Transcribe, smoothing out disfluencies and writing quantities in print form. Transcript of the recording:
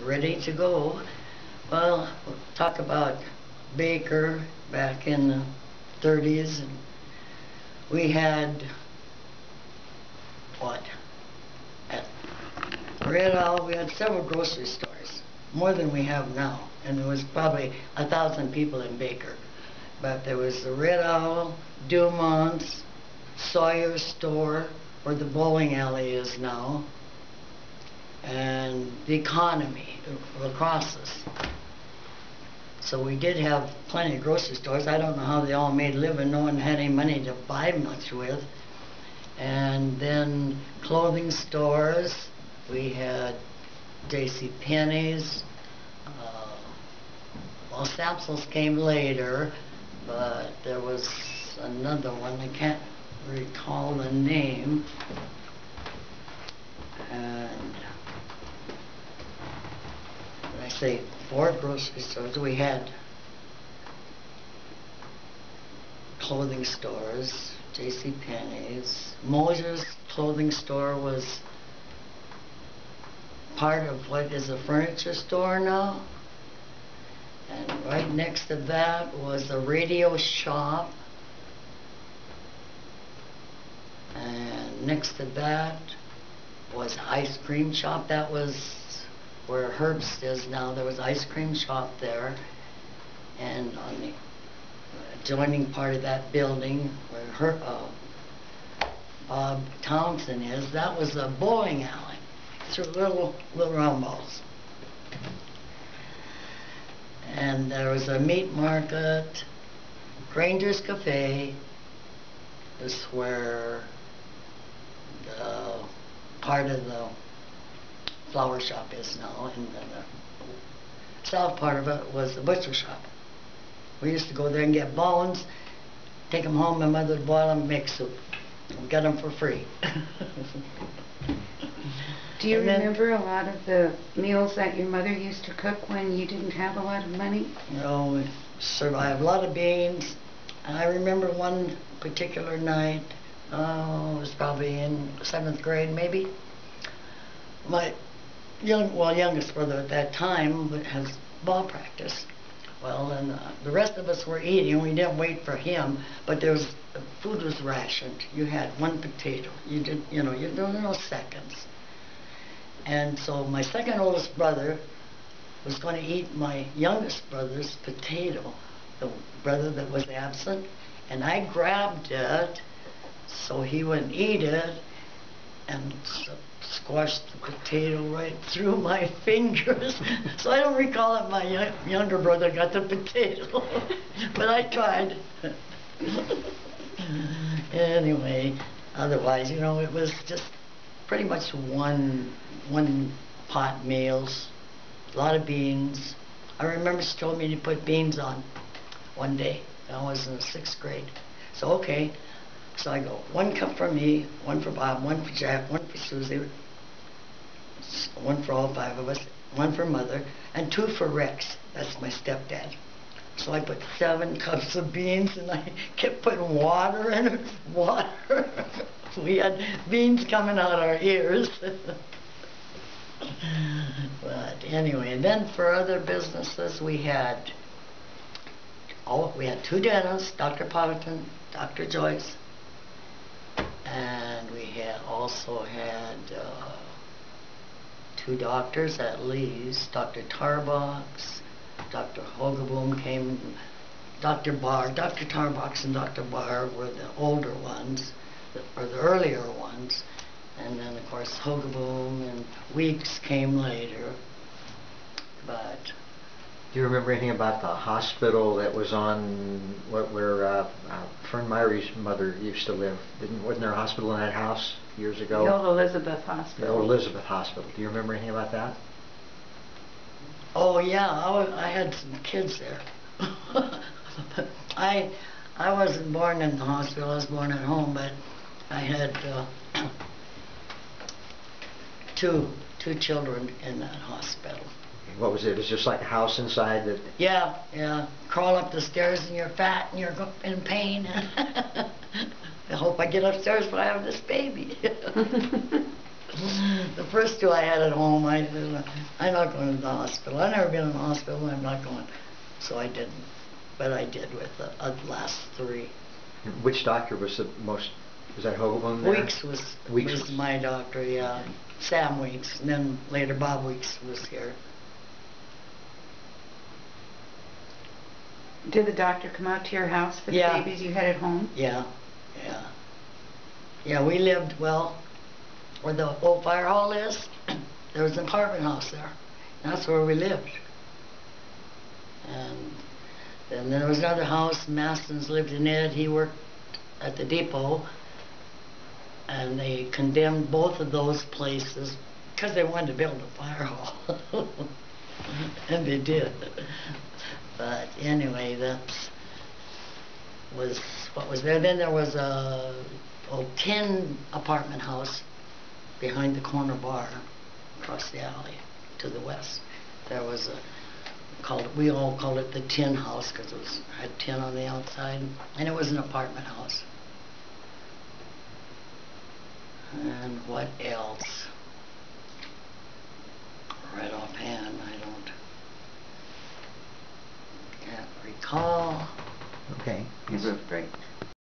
ready to go. Well, we'll talk about Baker back in the 30s. And we had, what, at Red Owl, we had several grocery stores, more than we have now. And there was probably 1,000 people in Baker. But there was the Red Owl, Dumont's, Sawyer's store, where the bowling alley is now, and the Economy, Lacrosse's. So we did have plenty of grocery stores. I don't know how they all made a living. No one had any money to buy much with. And then clothing stores. We had J.C. Penney's. Well, Samson's came later, but there was another one. I can't recall the name. And when I say 4 grocery stores, we had clothing stores, J.C. Penney's. Mosier's clothing store was part of what is a furniture store now. And right next to that was a radio shop. And next to that was an ice cream shop. That was where Herbst is now. There was an ice cream shop there. And on the adjoining part of that building where Bob Townsend is, that was a bowling alley. Through little round balls. And there was a meat market, Granger's Cafe. This is where the part of the flower shop is now, and then the south part of it was the butcher shop. We used to go there and get bones, take them home. My mother would boil them and make soup. We got them for free. Do you remember a lot of the meals that your mother used to cook when you didn't have a lot of money? No, we survived. A lot of beans. I remember one particular night, it was probably in 7th grade maybe. My youngest brother at that time has ball practice. Well, and the rest of us were eating. We didn't wait for him, but food was rationed. You had 1 potato. There were no seconds. And so my second oldest brother was going to eat my youngest brother's potato, the brother that was absent, and I grabbed it so he wouldn't eat it and squashed the potato right through my fingers. So I don't recall that my younger brother got the potato, but I tried. Anyway, otherwise, it was just pretty much one pot meals, a lot of beans. I remember she told me to put beans on one day. I was in the 6th grade. So okay, so I go, 1 cup for me, 1 for Bob, 1 for Jack, 1 for Susie, 1 for all 5 of us, 1 for Mother, and 2 for Rex. That's my stepdad. So I put 7 cups of beans, and I kept putting water in it. Water. We had beans coming out our ears. But anyway, and then for other businesses, we had 2 dentists, Dr. Potterton, Dr. Joyce, and we also had 2 doctors at least, Dr. Tarbox, Dr. Hogaboom came, Dr. Barr. Dr. Tarbox and Dr. Barr were the older ones, or the earlier ones, and then of course Hogaboom and Weeks came later. But do you remember anything about the hospital that was on where Fern Myrie's mother used to live? Wasn't there a hospital in that house years ago? The old Elizabeth Hospital. The old Elizabeth Hospital. Do you remember anything about that? oh yeah, I had some kids there. I wasn't born in the hospital. I was born at home, but I had two children in that hospital. What was it? It was just like a house inside that... Yeah. Crawl up the stairs and you're fat and you're in pain. I hope I get upstairs but I have this baby. The first two I had at home, I said, I'm not going to the hospital. I've never been in the hospital, and I'm not going. So I didn't. But I did with the last three. Which doctor was the most, was that Hoagland there? Weeks was Weeks. my doctor, yeah. Sam Weeks, and then later Bob Weeks was here. Did the doctor come out to your house for the Yeah. babies you had at home? Yeah, yeah. Yeah, we lived, well, where the old fire hall is, there was an apartment house there. That's where we lived. And then there was another house, Mastins lived in it. He worked at the depot. And they condemned both of those places because they wanted to build a fire hall. And they did. But anyway, that was what was there. Then there was a tin apartment house behind the corner bar across the alley to the west. There was we all called it the tin house because it had tin on the outside, and it was an apartment house. And what else? Right offhand, can't recall. Okay. Your roof break.